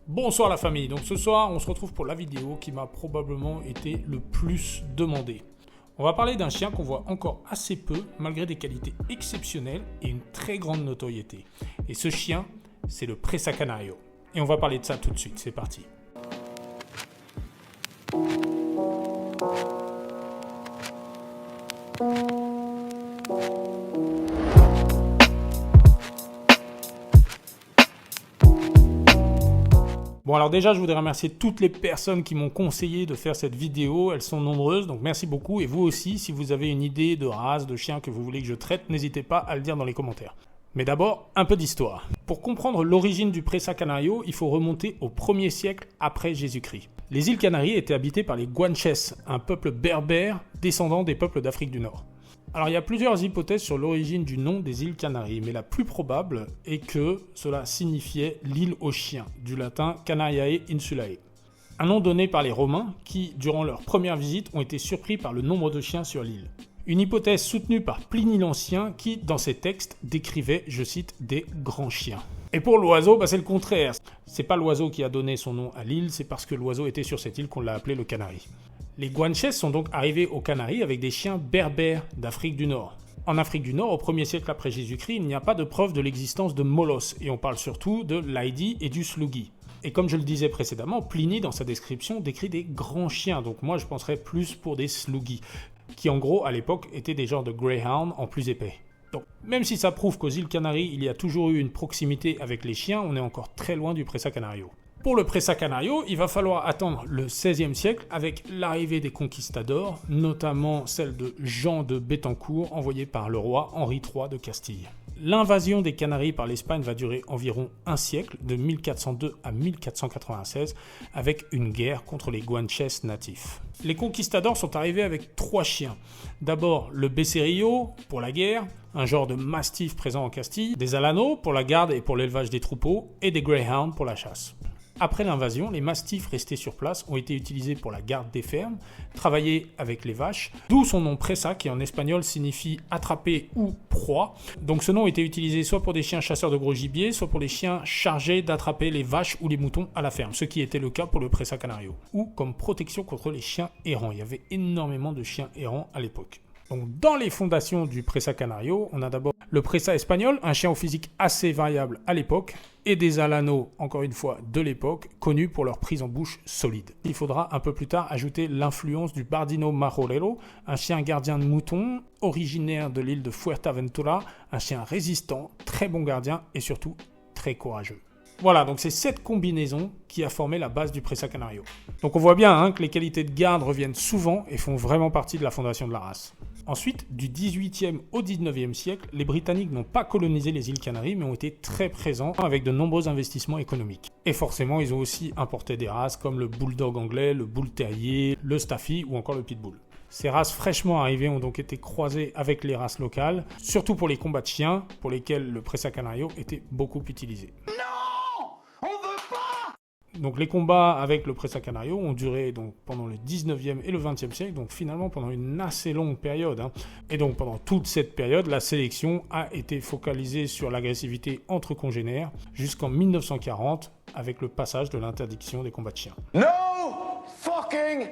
Bonsoir la famille, donc ce soir on se retrouve pour la vidéo qui m'a probablement été le plus demandée. On va parler d'un chien qu'on voit encore assez peu malgré des qualités exceptionnelles et une très grande notoriété. Et ce chien, c'est le Presa Canario. Et on va parler de ça tout de suite, c'est parti. Bon alors déjà je voudrais remercier toutes les personnes qui m'ont conseillé de faire cette vidéo, elles sont nombreuses donc merci beaucoup et vous aussi si vous avez une idée de race, de chien que vous voulez que je traite, n'hésitez pas à le dire dans les commentaires. Mais d'abord, un peu d'histoire. Pour comprendre l'origine du Presa Canario, il faut remonter au 1er siècle après Jésus-Christ. Les îles Canaries étaient habitées par les Guanches, un peuple berbère descendant des peuples d'Afrique du Nord. Alors il y a plusieurs hypothèses sur l'origine du nom des îles Canaries, mais la plus probable est que cela signifiait l'île aux chiens, du latin Canariae Insulae. Un nom donné par les Romains qui, durant leur première visite, ont été surpris par le nombre de chiens sur l'île. Une hypothèse soutenue par Pline l'Ancien qui, dans ses textes, décrivait, je cite, des grands chiens. Et pour l'oiseau, c'est le contraire. C'est pas l'oiseau qui a donné son nom à l'île, c'est parce que l'oiseau était sur cette île qu'on l'a appelé le Canari. Les Guanches sont donc arrivés aux Canaries avec des chiens berbères d'Afrique du Nord. En Afrique du Nord, au 1er siècle après Jésus-Christ, il n'y a pas de preuve de l'existence de molosses, et on parle surtout de l'aïdi et du slougi. Et comme je le disais précédemment, Pline, dans sa description, décrit des grands chiens, donc moi je penserais plus pour des slougis, qui en gros, à l'époque, étaient des genres de greyhound en plus épais. Donc, même si ça prouve qu'aux îles Canaries, il y a toujours eu une proximité avec les chiens, on est encore très loin du Presa Canario. Pour le Presa Canario, il va falloir attendre le XVIe siècle avec l'arrivée des conquistadors, notamment celle de Jean de Béthencourt, envoyé par le roi Henri III de Castille. L'invasion des Canaries par l'Espagne va durer environ un siècle, de 1402 à 1496, avec une guerre contre les Guanches natifs. Les conquistadors sont arrivés avec 3 chiens. D'abord le Becerrillo pour la guerre, un genre de mastif présent en Castille, des Alanos pour la garde et pour l'élevage des troupeaux, et des Greyhounds pour la chasse. Après l'invasion, les mastifs restés sur place ont été utilisés pour la garde des fermes, travailler avec les vaches, d'où son nom Presa qui en espagnol signifie attraper ou proie. Donc ce nom était utilisé soit pour des chiens chasseurs de gros gibier, soit pour les chiens chargés d'attraper les vaches ou les moutons à la ferme, ce qui était le cas pour le Presa Canario, ou comme protection contre les chiens errants. Il y avait énormément de chiens errants à l'époque. Donc, dans les fondations du Presa Canario, on a d'abord le Presa espagnol, un chien au physique assez variable à l'époque, et des Alanos, encore une fois, de l'époque, connus pour leur prise en bouche solide. Il faudra un peu plus tard ajouter l'influence du Bardino Majorero, un chien gardien de moutons, originaire de l'île de Fuerteventura, un chien résistant, très bon gardien et surtout très courageux. Voilà, donc c'est cette combinaison qui a formé la base du Presa Canario. Donc on voit bien que les qualités de garde reviennent souvent et font vraiment partie de la fondation de la race. Ensuite, du 18e au 19e siècle, les Britanniques n'ont pas colonisé les îles Canaries mais ont été très présents avec de nombreux investissements économiques. Et forcément, ils ont aussi importé des races comme le Bulldog anglais, le Bull Terrier, le Staffy ou encore le Pitbull. Ces races fraîchement arrivées ont donc été croisées avec les races locales, surtout pour les combats de chiens, pour lesquels le Presa Canario était beaucoup utilisé. Donc les combats avec le Presa Canario ont duré donc pendant le 19e et le 20e siècle, donc finalement pendant une assez longue période. Et donc pendant toute cette période, la sélection a été focalisée sur l'agressivité entre congénères jusqu'en 1940 avec le passage de l'interdiction des combats de chiens. No fucking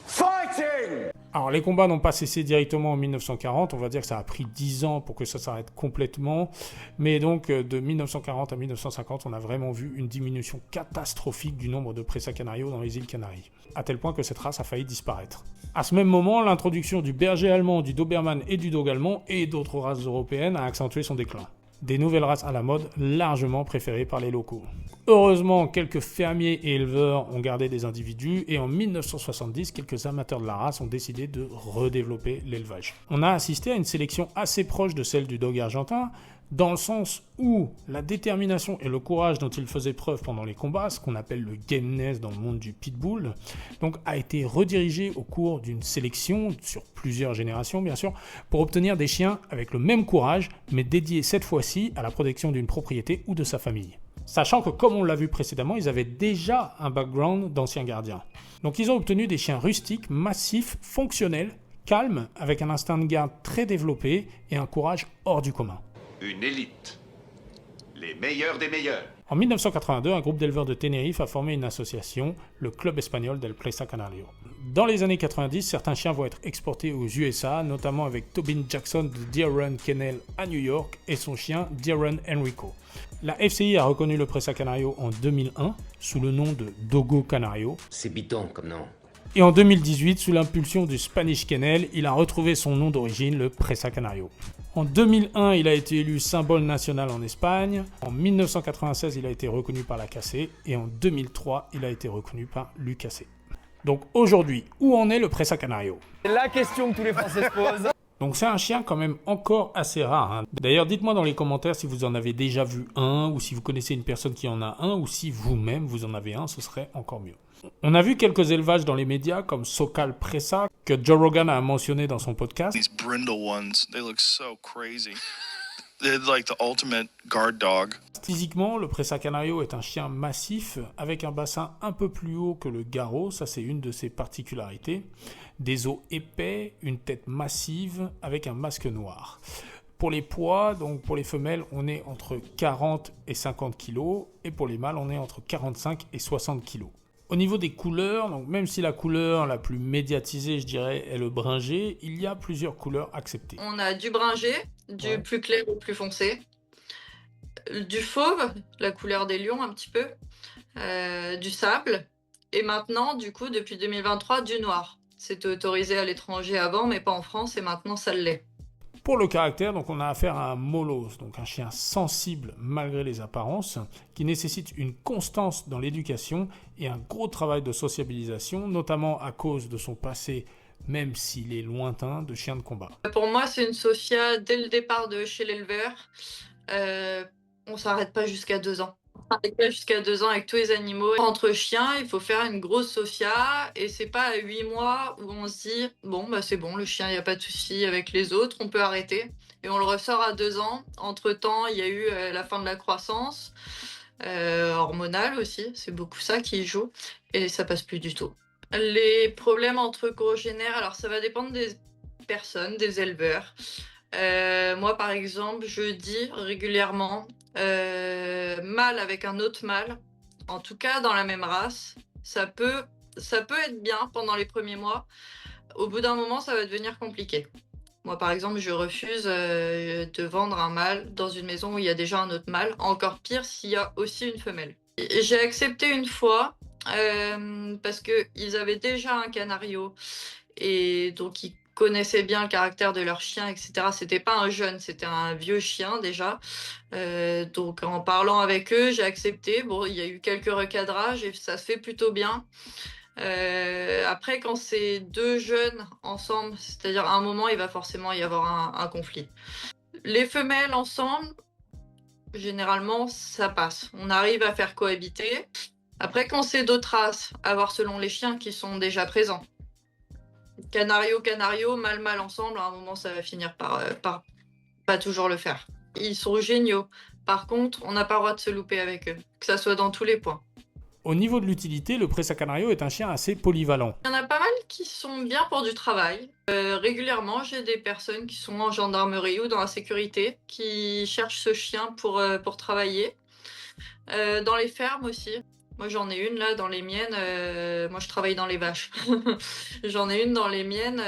fighting! Alors les combats n'ont pas cessé directement en 1940, on va dire que ça a pris 10 ans pour que ça s'arrête complètement, mais donc de 1940 à 1950, on a vraiment vu une diminution catastrophique du nombre de Presa Canario dans les îles Canaries, à tel point que cette race a failli disparaître. À ce même moment, l'introduction du berger allemand, du Doberman et du dog allemand et d'autres races européennes a accentué son déclin. Des nouvelles races à la mode, largement préférées par les locaux. Heureusement, quelques fermiers et éleveurs ont gardé des individus et en 1970, quelques amateurs de la race ont décidé de redévelopper l'élevage. On a assisté à une sélection assez proche de celle du dog argentin, dans le sens où la détermination et le courage dont il faisait preuve pendant les combats, ce qu'on appelle le gameness dans le monde du pitbull, donc a été redirigé au cours d'une sélection, sur plusieurs générations bien sûr, pour obtenir des chiens avec le même courage, mais dédiés cette fois-ci à la protection d'une propriété ou de sa famille. Sachant que, comme on l'a vu précédemment, ils avaient déjà un background d'anciens gardiens. Donc ils ont obtenu des chiens rustiques, massifs, fonctionnels, calmes, avec un instinct de garde très développé et un courage hors du commun. Une élite. Les meilleurs des meilleurs. En 1982, un groupe d'éleveurs de Tenerife a formé une association, le Club Espagnol del Presa Canario. Dans les années 90, certains chiens vont être exportés aux USA, notamment avec Tobin Jackson de Deer Run Kennel à New York et son chien Deer Run Enrico. La FCI a reconnu le Presa Canario en 2001 sous le nom de Dogo Canario. C'est bidon comme nom. Et en 2018, sous l'impulsion du Spanish Kennel, il a retrouvé son nom d'origine, le Presa Canario. En 2001, il a été élu symbole national en Espagne. En 1996, il a été reconnu par la CACE. Et en 2003, il a été reconnu par l'UKC. Donc aujourd'hui, où en est le Presa Canario ? C'est la question que tous les Français se posent. Donc c'est un chien quand même encore assez rare, hein. D'ailleurs, dites-moi dans les commentaires si vous en avez déjà vu un, ou si vous connaissez une personne qui en a un, ou si vous-même vous en avez un, ce serait encore mieux. On a vu quelques élevages dans les médias comme Socal Presa, que Joe Rogan a mentionné dans son podcast. These brindle ones, they look so crazy. They're like the ultimate guard dog. Physiquement, le Presa Canario est un chien massif avec un bassin un peu plus haut que le garrot, ça c'est une de ses particularités. Des os épais, une tête massive avec un masque noir. Pour les poids, donc pour les femelles, on est entre 40 et 50 kg et pour les mâles, on est entre 45 et 60 kg. Au niveau des couleurs, donc même si la couleur la plus médiatisée, je dirais, est le bringé, il y a plusieurs couleurs acceptées. On a du bringé, du plus clair au plus foncé, du fauve, la couleur des lions un petit peu, du sable, et maintenant, du coup, depuis 2023, du noir. C'était autorisé à l'étranger avant, mais pas en France, et maintenant ça l'est. Pour le caractère, donc on a affaire à un molosse, donc un chien sensible malgré les apparences, qui nécessite une constance dans l'éducation et un gros travail de sociabilisation, notamment à cause de son passé, même s'il est lointain, de chien de combat. Pour moi, c'est une socia dès le départ de chez l'éleveur. On s'arrête pas jusqu'à 2 ans. On s'arrête pas jusqu'à 2 ans avec tous les animaux. Entre chiens, il faut faire une grosse socia et c'est pas à 8 mois où on se dit bon bah c'est bon, le chien, il n'y a pas de souci avec les autres, on peut arrêter. Et on le ressort à 2 ans. Entre-temps, il y a eu la fin de la croissance, hormonale aussi, c'est beaucoup ça qui joue, et ça passe plus du tout. Les problèmes entre congénères, alors ça va dépendre des personnes, des éleveurs. Moi, par exemple, je dis régulièrement mâle avec un autre mâle, en tout cas dans la même race, ça peut être bien pendant les premiers mois. Au bout d'un moment, ça va devenir compliqué. Moi, par exemple, je refuse de vendre un mâle dans une maison où il y a déjà un autre mâle. Encore pire s'il y a aussi une femelle. J'ai accepté une fois parce qu'ils avaient déjà un canario et donc ils connaissaient bien le caractère de leur chien, etc. C'était pas un jeune, c'était un vieux chien déjà. Donc en parlant avec eux, j'ai accepté. Bon, il y a eu quelques recadrages et ça se fait plutôt bien. Après, quand c'est 2 jeunes ensemble, c'est-à-dire à un moment, il va forcément y avoir un conflit. Les femelles ensemble, généralement, ça passe. On arrive à faire cohabiter. Après, quand c'est d'autres races, à voir selon les chiens qui sont déjà présents. Canario, mâle ensemble, à un moment, ça va finir par pas toujours le faire. Ils sont géniaux. Par contre, on n'a pas le droit de se louper avec eux, que ça soit dans tous les points. Au niveau de l'utilité, le Presa Canario est un chien assez polyvalent. Il y en a pas mal qui sont bien pour du travail. Régulièrement, j'ai des personnes qui sont en gendarmerie ou dans la sécurité qui cherchent ce chien pour travailler. Dans les fermes aussi. Moi, j'en ai une là dans les miennes. Moi, je travaille dans les vaches. J'en ai une dans les miennes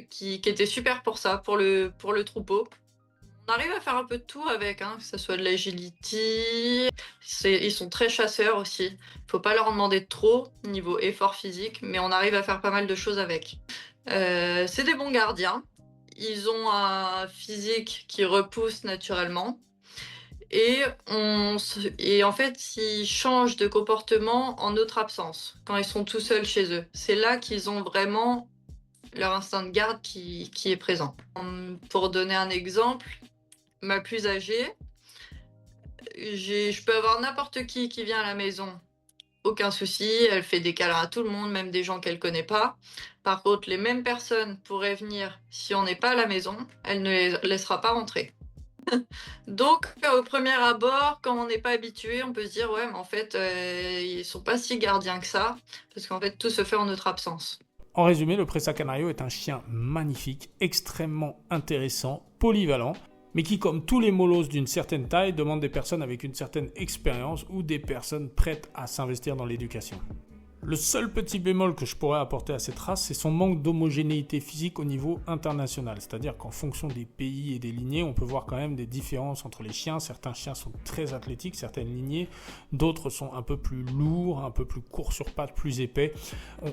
qui était super pour ça, pour le troupeau. On arrive à faire un peu de tout avec, hein, que ce soit de l'agility. Ils sont très chasseurs aussi. Faut pas leur en demander trop niveau effort physique, mais on arrive à faire pas mal de choses avec. C'est des bons gardiens. Ils ont un physique qui repousse naturellement. Et en fait, ils changent de comportement en notre absence, quand ils sont tout seuls chez eux. C'est là qu'ils ont vraiment leur instinct de garde qui est présent. Pour donner un exemple, ma plus âgée, je peux avoir n'importe qui vient à la maison, aucun souci, elle fait des câlins à tout le monde, même des gens qu'elle connaît pas. Par contre, les mêmes personnes pourraient venir si on n'est pas à la maison, elle ne les laissera pas rentrer. Donc, au premier abord, quand on n'est pas habitué, on peut se dire ouais, mais en fait, ils sont pas si gardiens que ça, parce qu'en fait, tout se fait en notre absence. En résumé, le Presa Canario est un chien magnifique, extrêmement intéressant, polyvalent, mais qui, comme tous les molosses d'une certaine taille, demandent des personnes avec une certaine expérience ou des personnes prêtes à s'investir dans l'éducation. Le seul petit bémol que je pourrais apporter à cette race, c'est son manque d'homogénéité physique au niveau international. C'est-à-dire qu'en fonction des pays et des lignées, on peut voir quand même des différences entre les chiens. Certains chiens sont très athlétiques, certaines lignées. D'autres sont un peu plus lourds, un peu plus courts sur pattes, plus épais.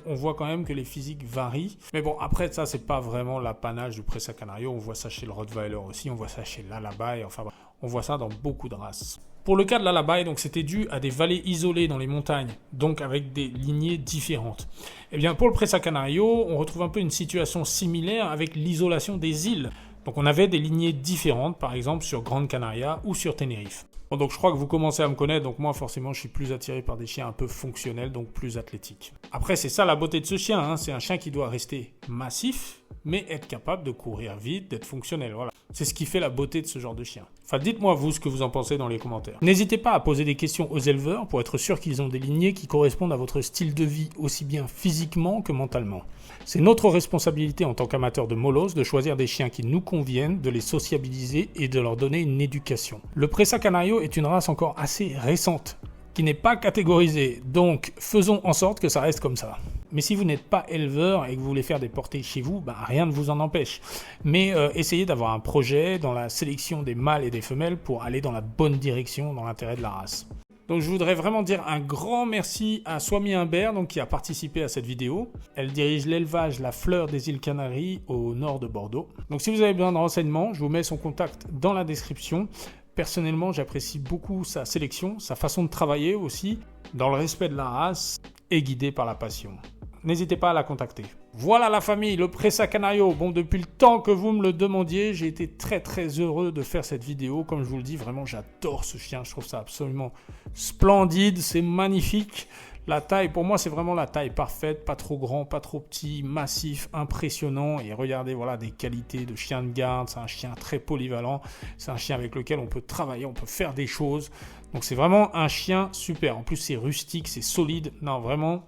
On voit quand même que les physiques varient. Mais bon, après ça, c'est pas vraiment l'apanage du Presa Canario. On voit ça chez le Rottweiler aussi, on voit ça chez l'Alabai. Enfin, on voit ça dans beaucoup de races. Pour le cas de l'Alabai, donc c'était dû à des vallées isolées dans les montagnes, donc avec des lignées différentes. Et bien pour le Presa Canario, on retrouve un peu une situation similaire avec l'isolation des îles. Donc on avait des lignées différentes, par exemple sur Grande Canaria ou sur Tenerife. Bon, donc je crois que vous commencez à me connaître, donc moi forcément je suis plus attiré par des chiens un peu fonctionnels, donc plus athlétiques. Après c'est ça la beauté de ce chien, hein. C'est un chien qui doit rester massif, mais être capable de courir vite, d'être fonctionnel, voilà. C'est ce qui fait la beauté de ce genre de chien. Enfin, dites-moi vous ce que vous en pensez dans les commentaires. N'hésitez pas à poser des questions aux éleveurs pour être sûr qu'ils ont des lignées qui correspondent à votre style de vie aussi bien physiquement que mentalement. C'est notre responsabilité en tant qu'amateurs de molosses de choisir des chiens qui nous conviennent, de les sociabiliser et de leur donner une éducation. Le Presa Canario est une race encore assez récente, qui n'est pas catégorisée, donc faisons en sorte que ça reste comme ça. Mais si vous n'êtes pas éleveur et que vous voulez faire des portées chez vous, rien ne vous en empêche. Mais essayez d'avoir un projet dans la sélection des mâles et des femelles pour aller dans la bonne direction dans l'intérêt de la race. Donc je voudrais vraiment dire un grand merci à Swami Humbert donc, qui a participé à cette vidéo. Elle dirige l'élevage La Fleur des îles Canaries au nord de Bordeaux. Donc si vous avez besoin de renseignements, je vous mets son contact dans la description. Personnellement, j'apprécie beaucoup sa sélection, sa façon de travailler aussi, dans le respect de la race et guidé par la passion. N'hésitez pas à la contacter. Voilà la famille, le Presa Canario. Bon, depuis le temps que vous me le demandiez, j'ai été très très heureux de faire cette vidéo. Comme je vous le dis, vraiment j'adore ce chien, je trouve ça absolument splendide, c'est magnifique. La taille, pour moi, c'est vraiment la taille parfaite, pas trop grand, pas trop petit, massif, impressionnant. Et regardez, voilà, des qualités de chien de garde. C'est un chien très polyvalent. C'est un chien avec lequel on peut travailler, on peut faire des choses. Donc c'est vraiment un chien super. En plus, c'est rustique, c'est solide. Non, vraiment,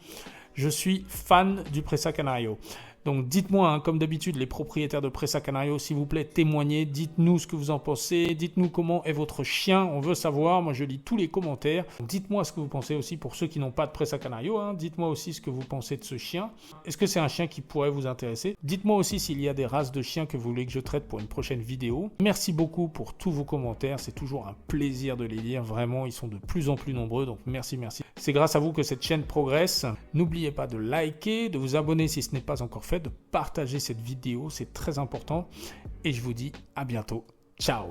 je suis fan du Presa Canario. Donc dites-moi, comme d'habitude, les propriétaires de Presa Canario, s'il vous plaît, témoignez, dites-nous ce que vous en pensez, dites-nous comment est votre chien, on veut savoir, moi je lis tous les commentaires. Dites-moi ce que vous pensez aussi pour ceux qui n'ont pas de Presa Canario, dites-moi aussi ce que vous pensez de ce chien. Est-ce que c'est un chien qui pourrait vous intéresser? Dites-moi aussi s'il y a des races de chiens que vous voulez que je traite pour une prochaine vidéo. Merci beaucoup pour tous vos commentaires, c'est toujours un plaisir de les lire, vraiment, ils sont de plus en plus nombreux, donc merci. C'est grâce à vous que cette chaîne progresse. N'oubliez pas de liker, de vous abonner si ce n'est pas encore fait, de partager cette vidéo, c'est très important. Et je vous dis à bientôt. Ciao!